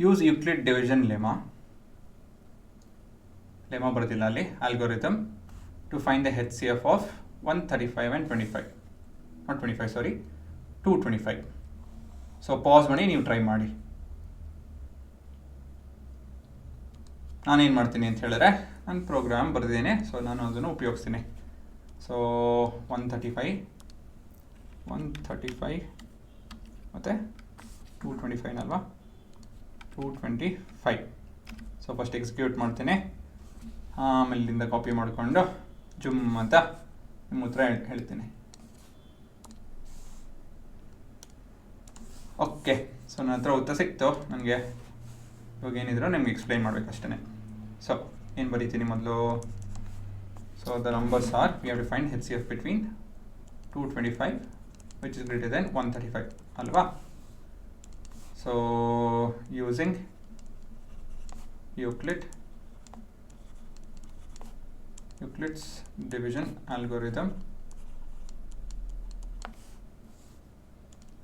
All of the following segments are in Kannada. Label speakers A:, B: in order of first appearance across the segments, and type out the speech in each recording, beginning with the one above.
A: ಯೂಸ್ ಯೂಕ್ಲಿಡ್ ಡಿವಿಷನ್ ಲೆಮಾ ಬರ್ತಿಲ್ಲ ಅಲ್ಲಿ, algorithm to find the HCF of 135 and 25, not 25 sorry 225. So pass ಮಾಡಿ ನೀವು ಟ್ರೈ ಮಾಡಿ. ನಾನೇನು ಮಾಡ್ತೀನಿ ಅಂತ ಹೇಳಿದ್ರೆ ನಾನು ಪ್ರೋಗ್ರಾಮ್ ಬರೆದಿದ್ದೇನೆ, ಸೊ ನಾನು ಅದನ್ನು ಉಪಯೋಗಿಸ್ತೀನಿ. ಸೊ 135 ಮತ್ತು 225 ಅಲ್ವಾ, 225. ಸೊ ಫಸ್ಟ್ ಎಕ್ಸಿಕ್ಯೂಟ್ ಮಾಡ್ತೀನಿ, ಆಮೇಲೆ ಇಲ್ಲಿಂದ ಕಾಪಿ ಮಾಡಿಕೊಂಡು ಜುಮ್ ಅಂತ ನಿಮ್ಮ ಉತ್ತರ ಹೇಳ್ತೀನಿ. ಓಕೆ, ಸೊ ನನ್ನ ಹತ್ರ ಉತ್ತರ ಸಿಕ್ತು. ನನಗೆ ಇವಾಗ ಏನಿದ್ರು ನಿಮ್ಗೆ ಎಕ್ಸ್ಪ್ಲೈನ್ ಮಾಡಬೇಕಷ್ಟೇ. ಸೊ ಏನು ಬರೀತೀನಿ ಮೊದಲು? So the numbers are, we have to find HCF between 225 which is greater than 135 ಅಲ್ವಾ. So using Euclid's division algorithm.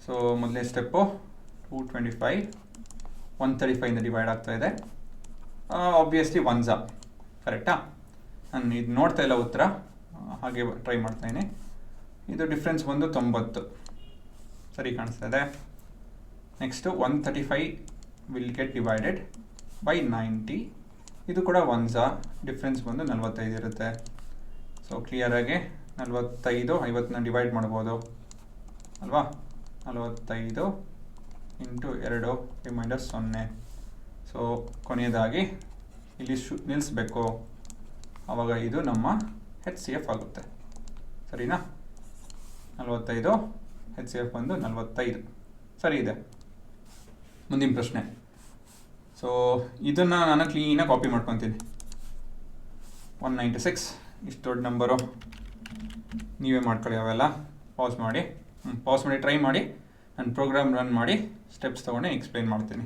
A: So ಮೊದಲನೇ ಸ್ಟೆಪ್ಪು 225 135 ಇಂದ ಡಿವೈಡ್ ಆಗ್ತಾ ಇದೆ. ಆಬ್ವಿಯಸ್ಲಿ ಒನ್ಸ ಕರೆಕ್ಟಾ? ನಾನು ಇದು ನೋಡ್ತಾ ಇಲ್ಲ ಉತ್ತರ, ಹಾಗೆ ಟ್ರೈ ಮಾಡ್ತಾಯಿದ್ದೀನಿ. ಇದು ಡಿಫ್ರೆನ್ಸ್ ಬಂದು 90, ಸರಿ ಕಾಣಿಸ್ತಾ ಇದೆ. Next 135 will get divided by 90, ಇದು ಕೂಡ ಒನ್ಸ, ಡಿಫ್ರೆನ್ಸ್ ಬಂದು 45 ಇರುತ್ತೆ. ಸೊ ಕ್ಲಿಯರಾಗಿ 45 50ನ ಡಿವೈಡ್ ಮಾಡ್ಬೋದು ಅಲ್ವಾ. 45 ಇಂಟು 2 ರಿಮೈಂಡರ್ 0. ಸೊ ಕೊನೆಯದಾಗಿ ಇಲ್ಲಿ ನಿಲ್ಲಿಸ್ಬೇಕು, ಆವಾಗ ಇದು ನಮ್ಮ HCF ಆಗುತ್ತೆ. ಸರಿನಾ? 45 HCF ಬಂದು 45. ಸರಿ ಇದೆ. ಮುಂದಿನ ಪ್ರಶ್ನೆ. ಸೊ ಇದನ್ನು ನಾನು ಕ್ಲೀನಾಗಿ ಕಾಪಿ ಮಾಡ್ಕೊತೀನಿ. 196 ಇಷ್ಟು ದೊಡ್ಡ ನಂಬರು, ನೀವೇ ಮಾಡ್ಕೊಳ್ಳಿ ಅವೆಲ್ಲ. ಪಾಸ್ ಮಾಡಿ ಟ್ರೈ ಮಾಡಿ, ನಾನು ಪ್ರೋಗ್ರಾಮ್ ರನ್ ಮಾಡಿ ಸ್ಟೆಪ್ಸ್ ತೊಗೊಂಡು ಎಕ್ಸ್ಪ್ಲೈನ್ ಮಾಡ್ತೀನಿ.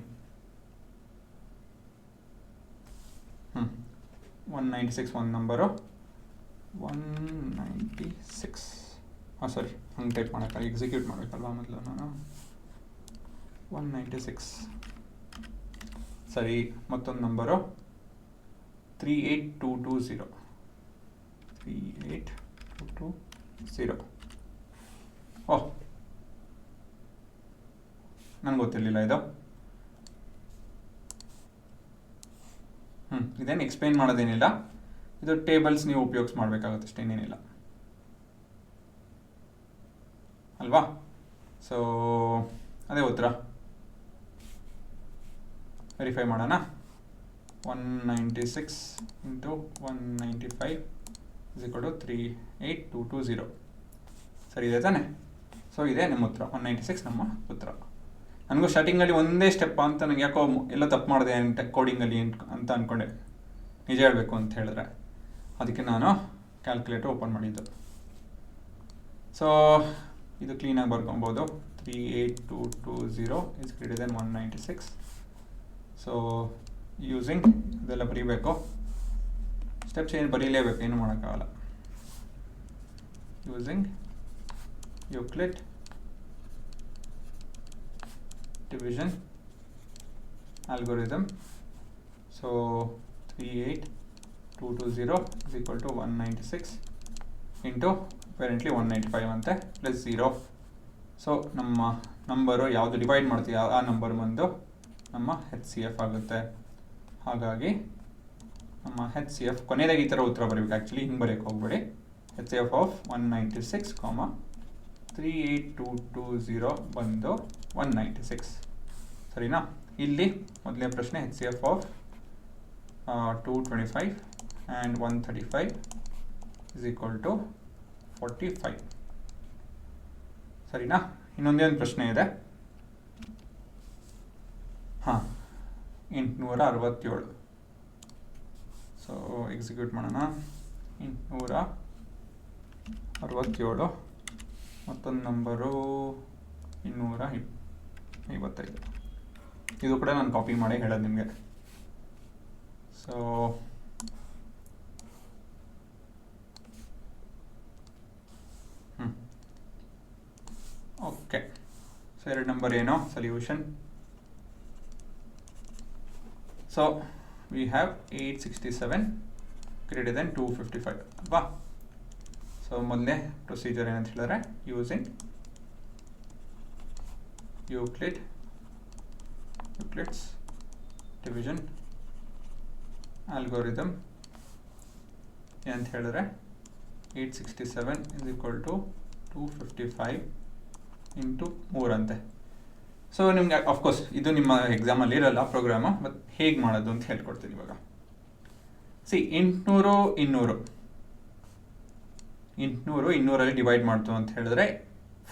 A: 196 ಒಂದು ನಂಬರು, 196 ಸಾರಿ ಹಂಗೆ ಟೈಪ್ ಮಾಡೋಕ್ಕಲ್ಲ, ಎಕ್ಸಿಕ್ಯೂಟ್ ಮಾಡಬೇಕಲ್ವ ಮೊದಲು ನಾನು. 196 ಸರಿ. ಮತ್ತೊಂದು ನಂಬರು 38220. 38220. ಓಹ್, ನನಗೆ ಗೊತ್ತಿರಲಿಲ್ಲ ಇದು. ಇದೇನು ಎಕ್ಸ್ಪ್ಲೈನ್ ಮಾಡೋದೇನಿಲ್ಲ, ಇದು ಟೇಬಲ್ಸ್ ನೀವು ಉಪಯೋಗಿಸಿ ಮಾಡಬೇಕಾಗುತ್ತೆ ಅಷ್ಟೇ, ಇನ್ನೇನಿಲ್ಲ ಅಲ್ವಾ. ಸೊ ಅದೇ ಉತ್ತರ. ವೆರಿಫೈ ಮಾಡೋಣ. 196 ಇಂಟು 195 is equal to 38220. ಸರಿ ಇದೆ ತಾನೆ? ಸೊ ಇದೆ ನಿಮ್ಮ ಉತ್ತರ, 196 ನಮ್ಮ ಉತ್ತರ. ನನಗೂ ಸ್ಟಾರ್ಟಿಂಗಲ್ಲಿ ಒಂದೇ ಸ್ಟೆಪ್ ಅಂತ ನನಗೆ ಯಾಕೋ ಎಲ್ಲ ತಪ್ಪು ಮಾಡಿದೆ ಕೋಡಿಂಗಲ್ಲಿ ಅಂತ ಅಂದ್ಕೊಂಡೆ, ನಿಜ ಹೇಳಬೇಕು ಅಂತ ಹೇಳಿದ್ರೆ. ಅದಕ್ಕೆ ನಾನು ಕ್ಯಾಲ್ಕುಲೇಟರ್ ಓಪನ್ ಮಾಡಿದ್ದು. ಸೊ ಇದು ಕ್ಲೀನಾಗಿ ಬರ್ಕೊಬೋದು. 38220 is greater than 196. So using ಇದೆಲ್ಲ ಬರೀಬೇಕು, ಸ್ಟೆಪ್ಸ್ ಏನು ಬರೀಲೇಬೇಕು, ಏನು ಮಾಡೋಕ್ಕಾಗಲ್ಲ. Using Euclid division algorithm. So 38220 is equal to 196 into apparently 195 ಅಂತೆ ಪ್ಲಸ್ 0. ಸೊ ನಮ್ಮ ನಂಬರು ಯಾವುದು ಡಿವೈಡ್ ಮಾಡ್ತೀವಿ ಆ ನಂಬರ್ ಬಂದು ನಮ್ಮ HCF ಆಗುತ್ತೆ. ಹಾಗಾಗಿ ನಮ್ಮ HCF ಕೊನೆಯದಾಗಿ ಈ ಥರ ಉತ್ತರ ಬರೀಬೇಕು. ಆ್ಯಕ್ಚುಲಿ ಹಿಂಗೆ ಬರೆಯೋಕ್ಕೆ ಹೋಗ್ಬೇಡಿ. HCF ಆಫ್ 196, 38220 ಬಂದು 196. ಸರಿನಾ? ಇಲ್ಲಿ ಮೊದಲನೇ ಪ್ರಶ್ನೆ HCF of 225 and 135 is equal to 45. ಸರಿನಾ? ಇನ್ನೊಂದೇ ಒಂದು ಪ್ರಶ್ನೆ ಇದೆ. 867. ಸೊ ಎಕ್ಸಿಕ್ಯೂಟ್ ಮಾಡೋಣ. 867. ಮತ್ತೊಂದು ನಂಬರು 255. ಇದು ಕೂಡ ನಾನು ಕಾಪಿ ಮಾಡಿ ಹೇಳೋದು ನಿಮಗೆ. So okay. ಸೊ ಎರಡು ನಂಬರ್ ಏನೋ solution so we have 867 greater than 255 ಅಲ್ವಾ. ಸೊ ಮೊದಲೇ ಪ್ರೊಸೀಜರ್ ಏನಂತ ಹೇಳಿದ್ರೆ ಯೂಸಿಂಗ್ ಯೂಕ್ಲಿಡ್ಸ್ ಡಿವಿಷನ್ ಆಲ್ಗೋರಿದಮ್ ಏನಂತ ಹೇಳಿದ್ರೆ 867 is equal to 255 ಇಂಟು 3 ಅಂತೆ. ಸೊ ನಿಮ್ಗೆ ಅಫ್ಕೋರ್ಸ್ ಇದು ನಿಮ್ಮ ಎಕ್ಸಾಮಲ್ಲಿ ಇರಲ್ಲ ಪ್ರೋಗ್ರಾಮು, ಬಟ್ ಹೇಗೆ ಮಾಡೋದು ಅಂತ ಹೇಳ್ಕೊಡ್ತೀನಿ ಇವಾಗ. 800 200 ಡಿವೈಡ್ ಮಾಡ್ತು ಅಂತ ಹೇಳಿದ್ರೆ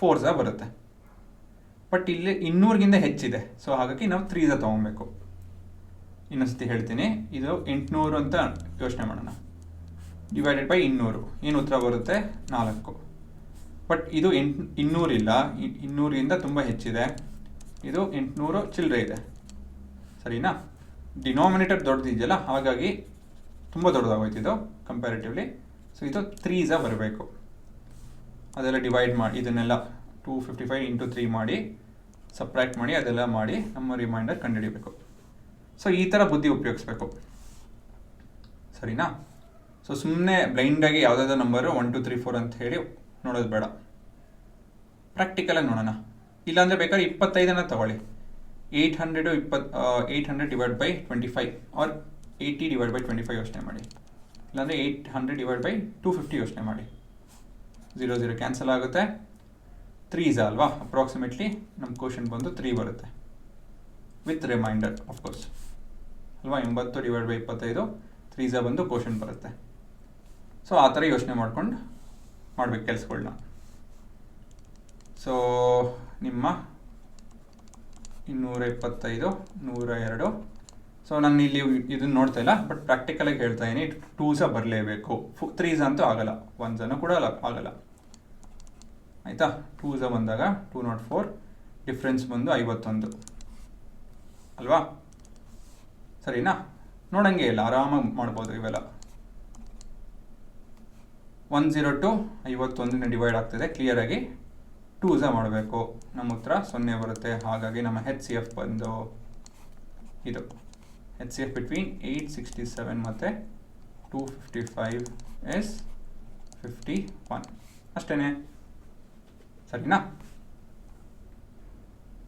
A: 4 ಬರುತ್ತೆ. ಬಟ್ ಇಲ್ಲಿ 200ಗಿಂತ ಹೆಚ್ಚಿದೆ, ಸೊ ಹಾಗಾಗಿ ನಾವು 3 ತೊಗೊಬೇಕು. ಇನ್ನೊಂದ್ಸತಿ ಹೇಳ್ತೀನಿ, ಇದು 800 ಅಂತ ಯೋಚನೆ ಮಾಡೋಣ, ಡಿವೈಡೆಡ್ ಬೈ 200 ಏನು ಉತ್ತರ ಬರುತ್ತೆ 4. ಬಟ್ ಇದು 200 ಇಲ್ಲ, 200ಗಿಂತ ತುಂಬ ಹೆಚ್ಚಿದೆ, ಇದು 800 ಚಿಲ್ಲರೆ ಇದೆ, ಸರಿನಾ. ಡಿನಾಮಿನೇಟರ್ ದೊಡ್ಡದಿದೆಯಲ್ಲ, ಹಾಗಾಗಿ ತುಂಬ ದೊಡ್ಡದಾಗೋಯ್ತು ಇದು ಕಂಪ್ಯಾರಿಟಿವ್ಲಿ. ಸೊ ಇದು 3 ಬರಬೇಕು. ಅದೆಲ್ಲ ಡಿವೈಡ್ ಮಾಡಿ, ಇದನ್ನೆಲ್ಲ 255 ಇಂಟು 3 ಮಾಡಿ ಸಪ್ರಾಕ್ಟ್ ಮಾಡಿ ಅದೆಲ್ಲ ಮಾಡಿ ನಮ್ಮ ರಿಮೈಂಡರ್ ಕಂಡುಹಿಡಿಬೇಕು. ಸೊ ಈ ಥರ ಬುದ್ಧಿ ಉಪಯೋಗಿಸ್ಬೇಕು, ಸರಿನಾ. ಸೊ ಸುಮ್ಮನೆ ಬ್ಲೈಂಡಾಗಿ ಯಾವುದಾದ್ರೂ ನಂಬರು 1 2 3 4 ಅಂತ ಹೇಳಿ ನೋಡೋದು ಬೇಡ, ಪ್ರಾಕ್ಟಿಕಲಾಗಿ ನೋಡೋಣ. ಇಲ್ಲಾಂದರೆ ಬೇಕಾದ್ರೆ 25 ತಗೊಳ್ಳಿ, 800 divide by 25 or 80 divide by 25 ಯೋಚನೆ ಮಾಡಿ, ಇಲ್ಲಾಂದರೆ 800 ಡಿವೈಡ್ ಬೈ 250 ಯೋಚನೆ ಮಾಡಿ. 0 0 ಕ್ಯಾನ್ಸಲ್ ಆಗುತ್ತೆ, 3 ಅಲ್ವಾ. ಅಪ್ರಾಕ್ಸಿಮೇಟ್ಲಿ ನಮ್ಮ ಕ್ವಶನ್ ಬಂದು 3 ಬರುತ್ತೆ ವಿತ್ ರಿಮೈಂಡರ್ ಆಫ್ಕೋರ್ಸ್ ಅಲ್ವಾ. 80 ಡಿವೈಡ್ ಬೈ 25 3 ಬಂದು ಕ್ವಶನ್ ಬರುತ್ತೆ. ಸೊ ಆ ಥರ ಯೋಚನೆ ಮಾಡ್ಕೊಂಡು ಮಾಡ್ಬೇಕು ಕೆಲಸಗಳನ್ನ. ಸೊ ನಿಮ್ಮ 225 102. ಸೊ ನಾನು ಇಲ್ಲಿ ಇದನ್ನು ನೋಡ್ತಾ ಇಲ್ಲ, ಬಟ್ ಪ್ರಾಕ್ಟಿಕಲಾಗಿ ಹೇಳ್ತಾ ಇದ್ದೀನಿ, 2 ಬರಲೇಬೇಕು. 3 ಅಂತೂ ಆಗಲ್ಲ, 1 ಕೂಡ ಆಗಲ್ಲ, ಆಯಿತಾ. 2 ಬಂದಾಗ 204, ಡಿಫ್ರೆನ್ಸ್ ಬಂದು 51 ಅಲ್ವಾ, ಸರಿನಾ. ನೋಡಂಗೆ ಇಲ್ಲ, ಆರಾಮಾಗಿ ಮಾಡ್ಬೋದು ಇವೆಲ್ಲ. 102 51 ಡಿವೈಡ್ ಆಗ್ತಿದೆ ಕ್ಲಿಯರಾಗಿ. 2 ಮಾಡಬೇಕು, ನಮ್ಮ ಉತ್ತರ 0 ಬರುತ್ತೆ. ಹಾಗಾಗಿ ನಮ್ಮ HCF ಬಂದು ಇದು HCF ಬಿಟ್ವೀನ್ 867 ಮತ್ತು 255 is 51 ಅಷ್ಟೇ, ಸರಿನಾ.